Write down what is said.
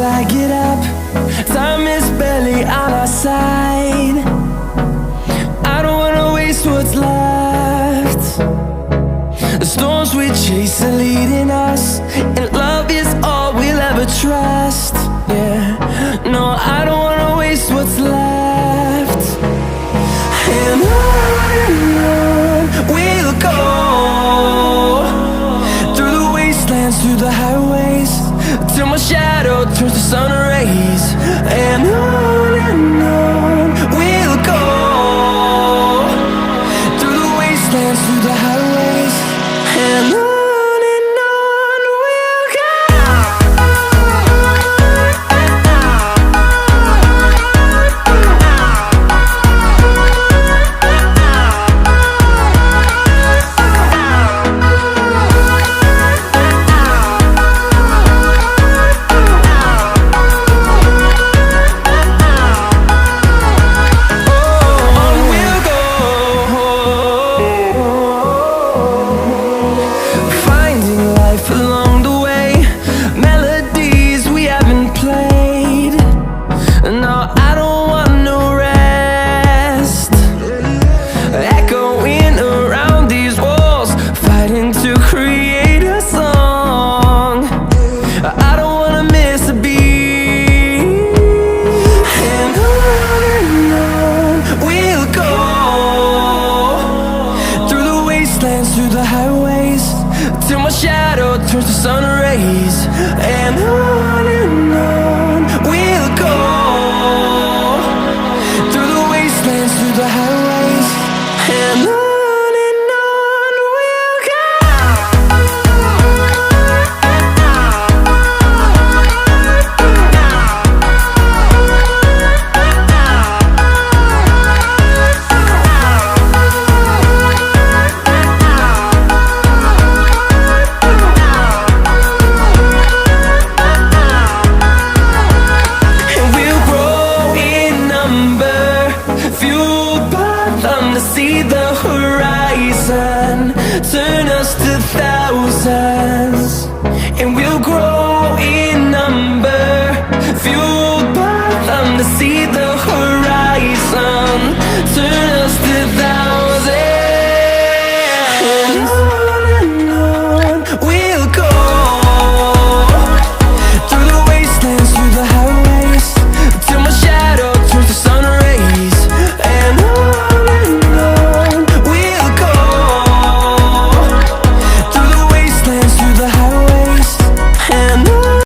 till I get up. Time is barely on our side. I don't wanna waste what's left. The storms we chase are leading us, and love is all we'll ever trust. Yeah, no, I don't wanna waste what's left. And on we'll go, through the wastelands, through the highways, till my shadow turns to sun rays. And on we'll go, through the wastelands, through the highways, and on. Along the way, melodies we haven't played. No, I don't want no rest. Echoing around these walls, fighting to create a song. I don't wanna miss a beat. And on we'll go, through the wastelands, through the highways, till my shadow turns to sun rays. And on we'll go, through the wastelands, through the highways, and on. See the horizon turn us to thousands, and we'll grow in number, fueled by them to see the horizon turn